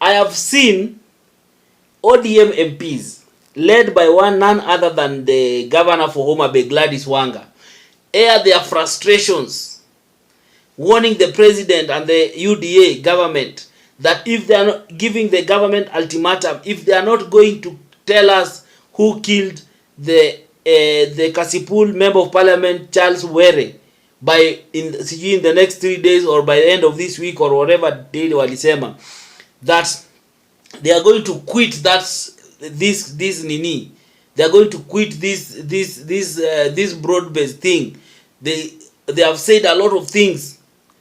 I have seen ODM MPs led by none other than the governor for Homa Bay, Gladys Wanga, air their frustrations, warning the president and the UDA government that if they are not giving the government ultimatum, if they are not going to tell us who killed the Kasipul member of parliament Charles Were in the next 3 days or by the end of this week or whatever day walisema, that they are going to quit this nini, they are going to quit this broad-based thing. They have said a lot of things,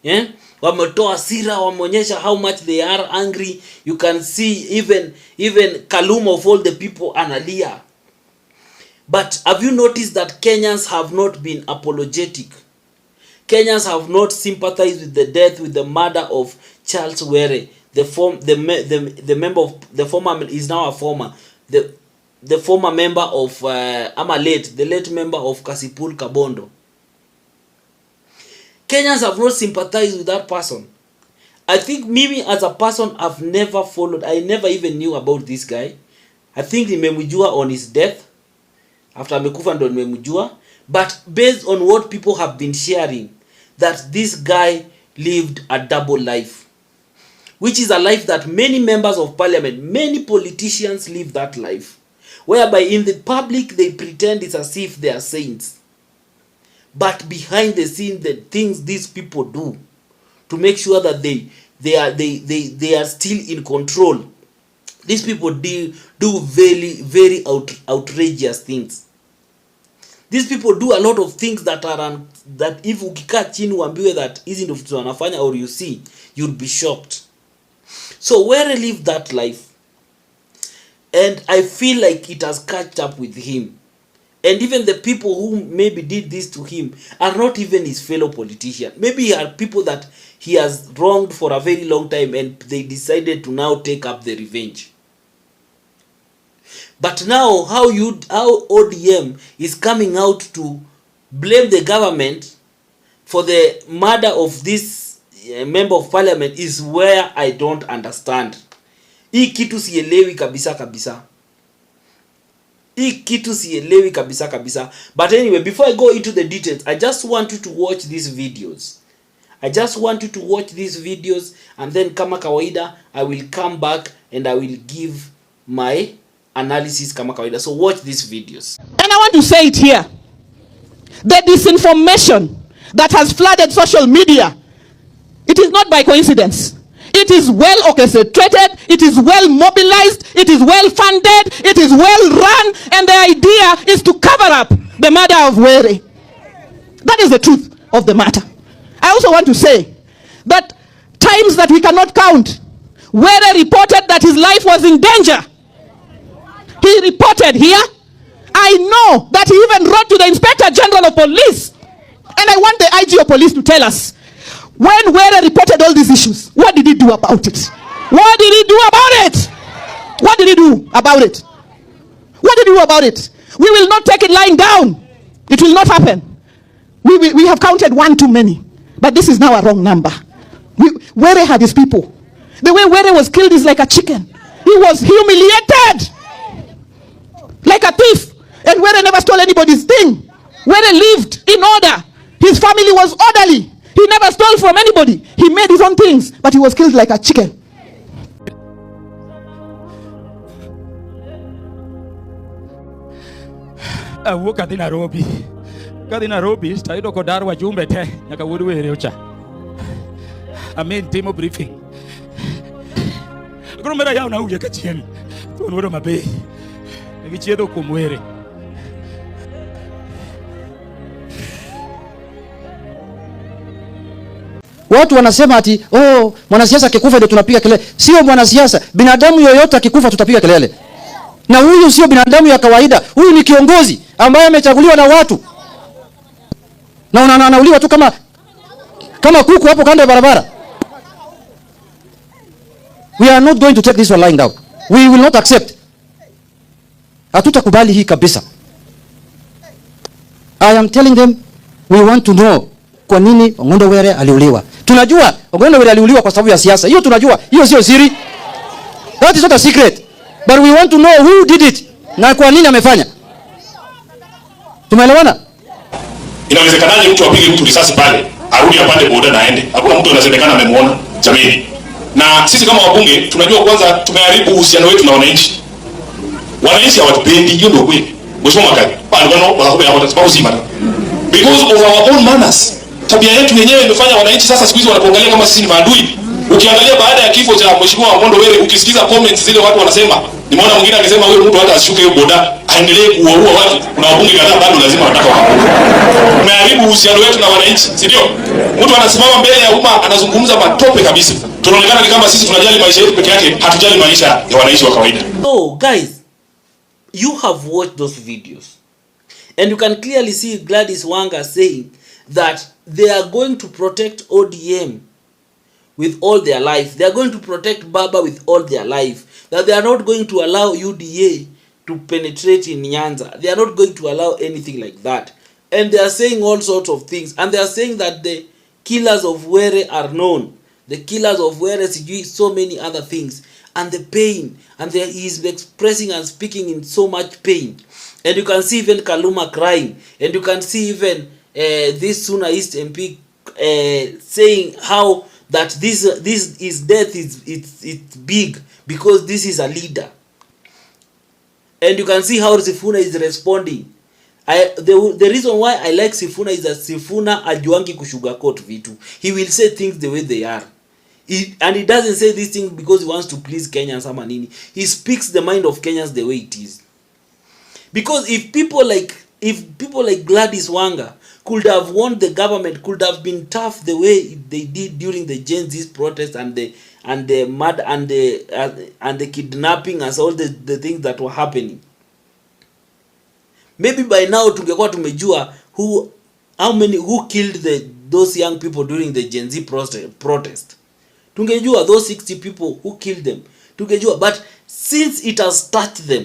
yeah. Wametoa sira, wameonyesha how much they are angry. You can see even Kaluma of all the people analia. But have you noticed that Kenyans have not been apologetic? Kenyans have not sympathized with the death, with the murder of Charles Were, the member of the former is now a former, the former member of the late member of Kasipul Kabondo. Kenyans have not sympathized with that person. I think Mimi as a person I've never followed. I never even knew about this guy. I think nimemjua on his death. After amekufa ndo nimemjua. But based on what people have been sharing, that this guy lived a double life. Which is a life that many members of parliament, many politicians live that life. Whereby in the public they pretend it's as if they are saints. But behind the scene, the things these people do to make sure that they are still in control. These people do very, very outrageous things. These people do a lot of things that are that if ukikaa chini uambiwe that hizi ndio vitu wanafanya or you see, you'll be shocked. So Were lived that life, and I feel like it has catched up with him. And even the people who maybe did this to him are not even his fellow politicians. Maybe are people that he has wronged for a very long time and they decided to now take up the revenge. But now how ODM is coming out to blame the government for the murder of this member of parliament is where I don't understand. Hii kitu sielewi kabisa. Hii kitu sielewi kabisa. But anyway, before I go into the details, I just want you to watch these videos. And then kama kawaida, I will come back and I will give my analysis kama kawaida. So watch these videos. And I want to say it here. The disinformation that has flooded social media, it is not by coincidence. It is well orchestrated, it is well mobilized, it is well funded, it is well run, and the idea is to cover up the murder of Were. That is the truth of the matter. I also want to say that times that we cannot count, Were reported that his life was in danger. He reported here. I know that he even wrote to the Inspector General of Police. And I want the IG of Police to tell us, when Were reported all these issues, what did he do about it? What did he do about it? What did he do about it? What did he do about it? We will not take it lying down. It will not happen. We have counted one too many. But this is now a wrong number. Were had his people. The way Were was killed is like a chicken. He was humiliated. Like a thief. And Were never stole anybody's thing. Were lived in order. His family was orderly. He never stole from anybody. He made his own things, but he was killed like a chicken. Kadi Nairobi, staido kodarwa jumbe te, nyaka wudu Were ocha. Amen, timo briefing. Kuro mera yao na uye kachien, tuonu wudu mabe. Ngichiedo kuom Were. Watu wanasema ati mwanasiasa akikufa ndio tunapiga kelele. Sio mwanasiasa, binadamu yoyote akikufa tutapiga kelele. Na huyu sio binadamu ya kawaida. Huyu ni kiongozi ambaye amechaguliwa na watu. Na anauliwa tu kama kuku hapo kando ya barabara. We are not going to take this one lying down. We will not accept. Hatutakubali hii kabisa. I am telling them we want to know kwa nini Ong'ondo Were aliuliwa. Tunajua Ong'ondo Were aliuliwa kwa sababu ya siasa. Hiyo tunajua. Hiyo sio siri. That is not a secret. But we want to know who did it. Na kwa nini amefanya. Tumeelewana? Inawezekanaje mtu apige mtu risasi pale, arudi apande boda na aende? Hakuna mtu anasemekana amemuona. Jamani. Na sisi kama wabunge tunajua kwanza tumeharibu uhusiano wetu na wananchi. Wananchi hawatupendi, hiyo ndio kweli. Mheshimiwa Makati, because of our own manners. Tabia yetu yenyewe imefanya wananchi sasa siku hizi wanapoangalia kama sisi ni maadui. Ukiangalia baada ya kifo cha Mheshimiwa Mondo Were, ukisikiza comments zile watu wanasema, nimeona mwingine akisema huyo mtu hata asishuke hiyo boda, aendelee kuwaua watu. Kuna wabunge kadhaa bado lazima wanataka waone. Tumeharibu uhusiano wetu na wananchi, si ndio? Mtu anasimama mbele ya umma anazungumza matope kabisa. Tunaonekana ni kama sisi tunajali maisha yetu peke yake, hatujali maisha ya wananchi wa kawaida. So guys, you have watched those videos and you can clearly see Gladys Wanga saying that they are going to protect ODM with all their life. They are going to protect Baba with all their life. That they are not going to allow UDA to penetrate in Nyanza. They are not going to allow anything like that. And they are saying all sorts of things. And they are saying that the killers of Were are known. The killers of Were, so many other things. And the pain. And he is expressing and speaking in so much pain. And you can see even Kaluma crying. And you can see even this Suna East MP saying how that this his death it's big because this is a leader. And you can see how Sifuna is responding. The reason why I like Sifuna is that Sifuna ajuangi kusugarcoat vitu. He will say things the way they are. And he doesn't say these things because he wants to please Kenyans ama nini. He speaks the mind of Kenyans the way it is. Because if people like Gladys Wanga could have won the government, could have been tough the way they did during the Gen Z protest and the mad and the kidnapping and all the things that were happening, maybe by now tungekuwa tumejua who killed those young people during the Gen Z protest. Tungejua those 60 people who killed them. Tungejua, but since it has touched them,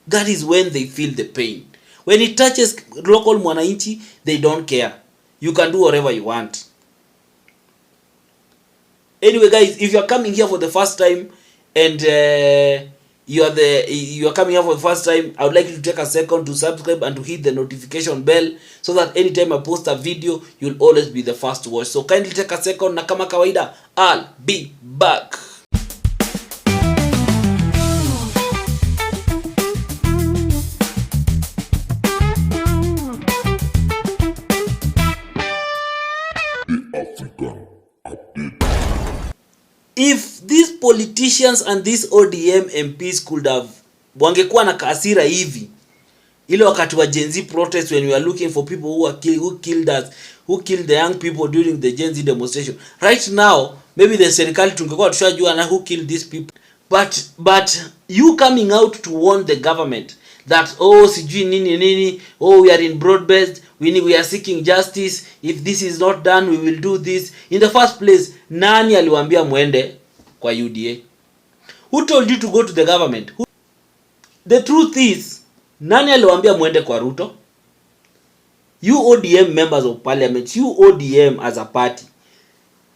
that is when they feel the pain. When it touches local mwananchi, they don't care. You can do whatever you want. Anyway, guys, if you are coming here for the first time and you are coming here for the first time, I would like you to take a second to subscribe and to hit the notification bell so that anytime I post a video, you'll always be the first to watch. So kindly take a second, na kama kawaida, I'll be back. If these politicians and these ODM MPs could have wangekuwa na kasira hivi ile wakati wa Gen Z protest when we are looking for people who killed the young people during the Gen Z demonstration, right now maybe the serikali tungekuwa tushajua na who killed these people. But you coming out to warn the government that sijui nini, we are in broad-based, we are seeking justice, if this is not done we will do this. In the first place, nani aliwaambia muende kwa UDA? Who told you to go to the government? The truth is, nani aliwaambia muende kwa Ruto? You ODM members of parliament, you ODM as a party,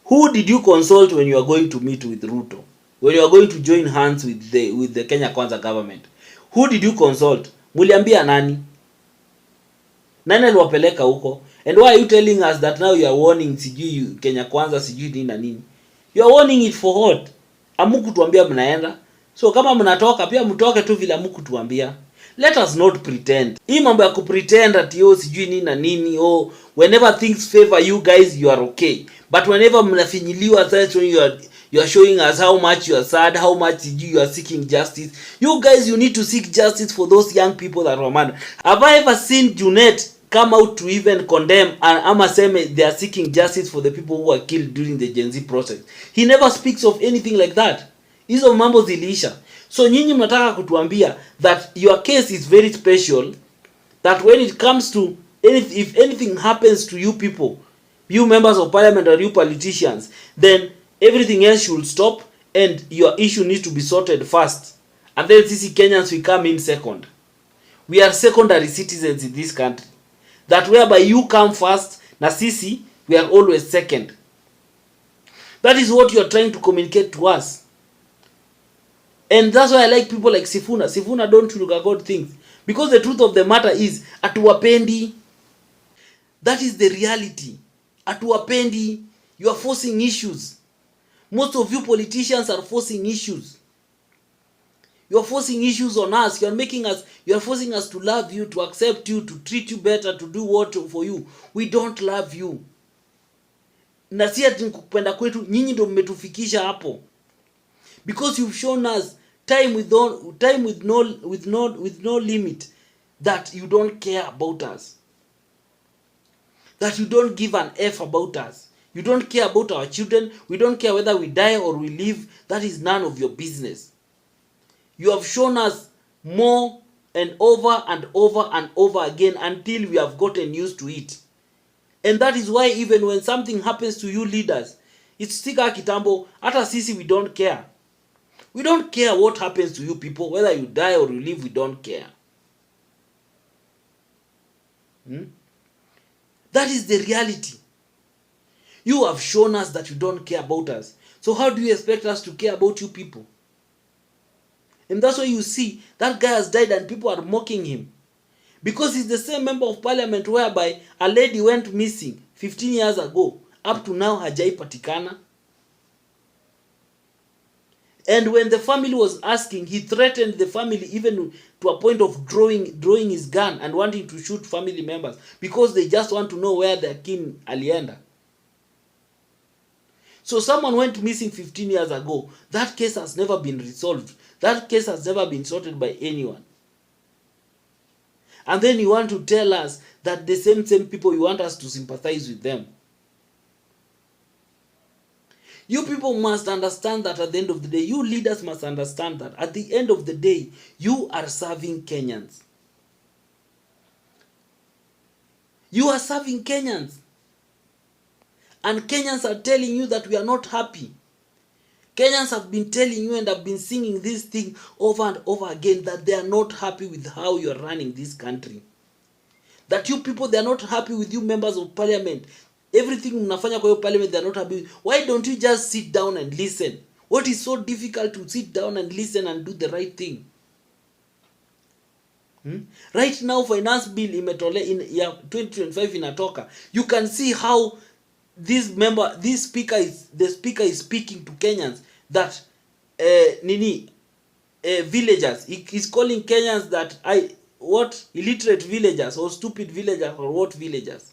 who did you consult when you are going to meet with Ruto? When you are going to join hands with the Kenya Kwanza government? Who did you consult? Muliambia nani? Nani aliwapeleka huko? And why are you telling us that now you are warning sijui Kenya Kwanza sijui nini na nini? You are warning it for what? Amukutuambia mnaenda. So kama mnatoka pia mtoke tu vile amukutuambia. Let us not pretend. Hii mambo ya kupretend ati sijui nini na nini, whenever things favor you guys you are okay. But whenever mnafinyiliwa, that's when you are showing us how much you are sad, how much you are seeking justice. You guys, you need to seek justice for those young people that were murdered. Have I ever seen Junet come out to even condemn and Amaseme they are seeking justice for the people who were killed during the Gen Z process? He never speaks of anything like that. Hizo mambo zilisha. So nyinyi mnataka kutuambia that your case is very special, that when it comes to if anything happens to you people, you members of parliament or you politicians, then everything else should stop and your issue needs to be sorted first. And then sisi Kenyans we come in second. We are secondary citizens in this country. That whereby you come first, na sisi we are always second. That is what you are trying to communicate to us. And that's why I like people like Sifuna. Sifuna don't sugarcoat things. Because the truth of the matter is, atuwapendi. That is the reality. Atuwapendi. You are forcing issues. Most of you politicians are forcing issues. You are forcing issues on us. You are forcing us to love you, to accept you, to treat you better, to do what for you. We don't love you. Na si ati kupenda kwetu, nyinyi ndio mmetufikisha hapo. Because you've shown us time with no limit that you don't care about us. That you don't give an F about us. You don't care about our children. We don't care whether we die or we live. That is none of your business. You have shown us more and over and over and over again until we have gotten used to it. And that is why even when something happens to you leaders, it's stika kitambo, hata sisi we don't care. We don't care what happens to you people, whether you die or you live, we don't care. That is the reality. You have shown us that you don't care about us. So how do you expect us to care about you people? And that's why you see that guy has died and people are mocking him. Because he's the same member of parliament whereby a lady went missing 15 years ago. Up to now, hajai patikana. And when the family was asking, he threatened the family even to a point of drawing his gun and wanting to shoot family members because they just want to know where their kin alienda. So someone went missing 15 years ago. That case has never been resolved. That case has never been sorted by anyone. And then you want to tell us that the same people, you want us to sympathize with them. You people must understand that at the end of the day, you leaders must understand that at the end of the day, you are serving Kenyans. You are serving Kenyans. And Kenyans are telling you that we are not happy. Kenyans have been telling you and have been singing this thing over and over again that they are not happy with how you are running this country. That you people, they are not happy with you members of parliament. Everything mnafanya kwa hiyo parliament, they are not happy. Why don't you just sit down and listen? What is so difficult to sit down and listen and do the right thing? Right now, finance bill imetole in 2025 inatoka. You can see how the speaker is speaking to Kenyans that villagers. He's calling Kenyans that illiterate villagers or stupid villagers or what villagers?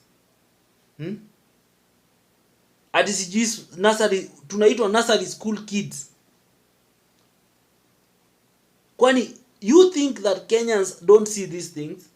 Ati sijui nursery, tunaitwa nursery school kids. Kwani you think that Kenyans don't see these things?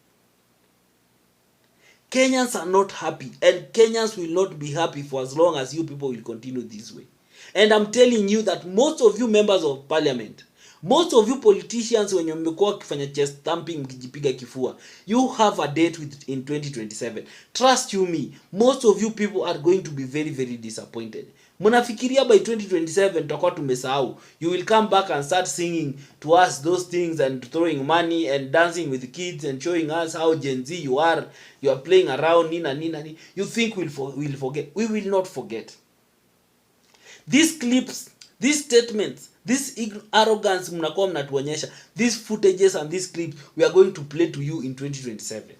Kenyans are not happy, and Kenyans will not be happy for as long as you people will continue this way. And I'm telling you that most of you members of parliament, most of you politicians, when you mmekuwa kifanya chest thumping mkijipiga kifua, you have a date in 2027. Trust you me, most of you people are going to be very, very disappointed. Mnafikiria by 2027 tutakuwa tumesahau. You will come back and start singing to us those things and throwing money and dancing with the kids and showing us how Gen Z you are playing around nina. You think we'll forget? We will not forget. These clips, these statements, this arrogance mnakuwa mnatuonyesha, these footages and these clips, we are going to play to you in 2027.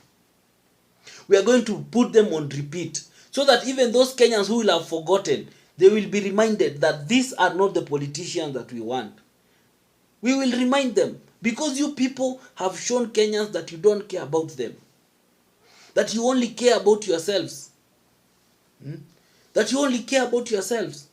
We are going to put them on repeat so that even those Kenyans who will have forgotten, they will be reminded that these are not the politicians that we want. We will remind them because you people have shown Kenyans that you don't care about them. That you only care about yourselves. That you only care about yourselves.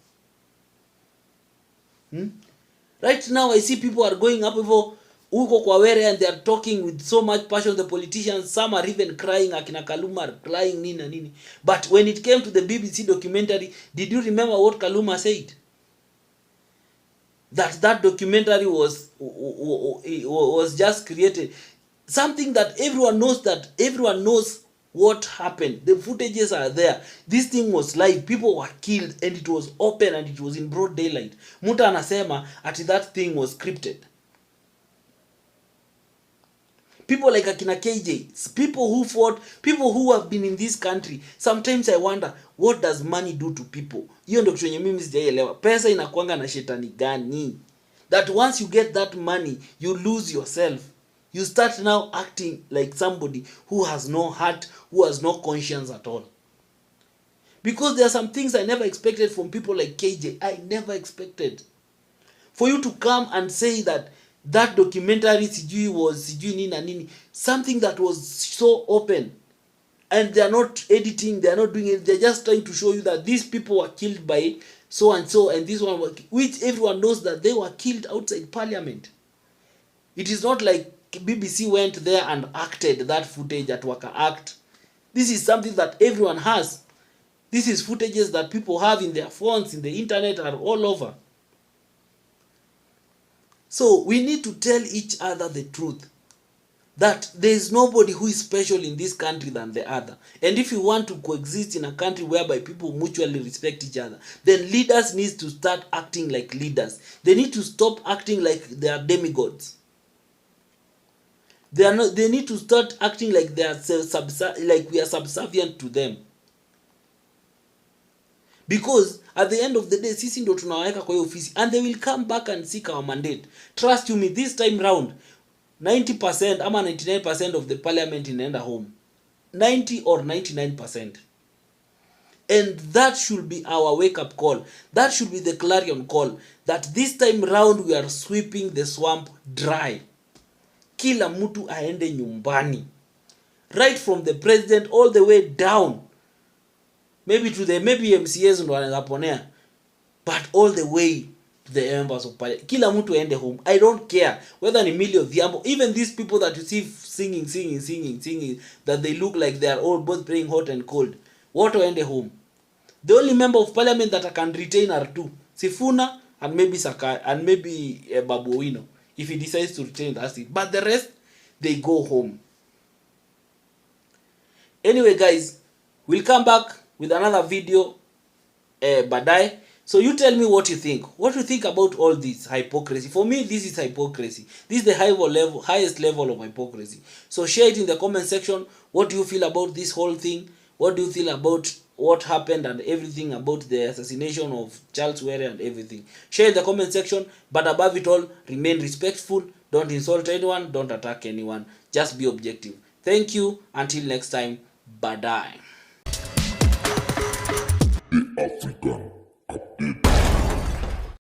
Right now I see people are going up huko kwa Were and they are talking with so much passion. The politicians, some are even crying, akina Kaluma are crying nini. But when it came to the BBC documentary, did you remember what Kaluma said? That documentary was just created. Something that everyone knows what happened. The footages are there. This thing was live. People were killed and it was open and it was in broad daylight. Muta anasema ati that thing was scripted. People like akina KJ, people who fought, people who have been in this country. Sometimes I wonder, what does money do to people? Hiyo ndio kitu yenye mimi sijaelewa. Pesa inakuanga na shetani gani? that once you get that money, you lose yourself. You start now acting like somebody who has no heart, who has no conscience at all. Because there are some things I never expected from people like KJ. I never expected. For you to come and say that that documentary sijui was sijui nini na nini, something that was so open, and they are not editing, they are not doing it, they are just trying to show you that these people were killed by so and so, and this one were, which everyone knows that they were killed outside parliament. It is not like BBC went there and acted that footage at Waka Act. This is something that everyone has. This is footages that people have in their phones, in the internet, are all over. So we need to tell each other the truth, that there is nobody who is special in this country than the other. And if you want to coexist in a country whereby people mutually respect each other, then leaders need to start acting like leaders. They need to stop acting like they are demigods. They need to start acting like they are like we are subservient to them. Because at the end of the day, sisi ndo tunawaweka kwa hiyo ofisi, and they will come back and seek our mandate. Trust you me, this time round 90% ama 99% of the parliament inaenda home. 90 or 99%. And that should be our wake-up call. That should be the clarion call, that this time round we are sweeping the swamp dry. Kila mtu aende nyumbani. Right from the president all the way down. Maybe to the MCAs ndo wanaponea, but all the way to the members of parliament. Kila mtu aende home. I don't care whether ni Millie Odhiambo, even these people that you see singing, that they look like they are all both playing hot and cold. What aende home? The only member of parliament that I can retain are two, Sifuna and maybe Saka and maybe Babu Owino, if he decides to retain that seat. But the rest, they go home. Anyway, guys, we'll come back with another video badai. So you tell me what you think. What you think about all this hypocrisy? For me, this is hypocrisy. This is the highest level of hypocrisy. So share it in the comment section. What do you feel about this whole thing? What do you feel about what happened and everything about the assassination of Charles Were and everything? Share in the comment section. But above it all, remain respectful. Don't insult anyone. Don't attack anyone. Just be objective. Thank you. Until next time. Badai. The African Update.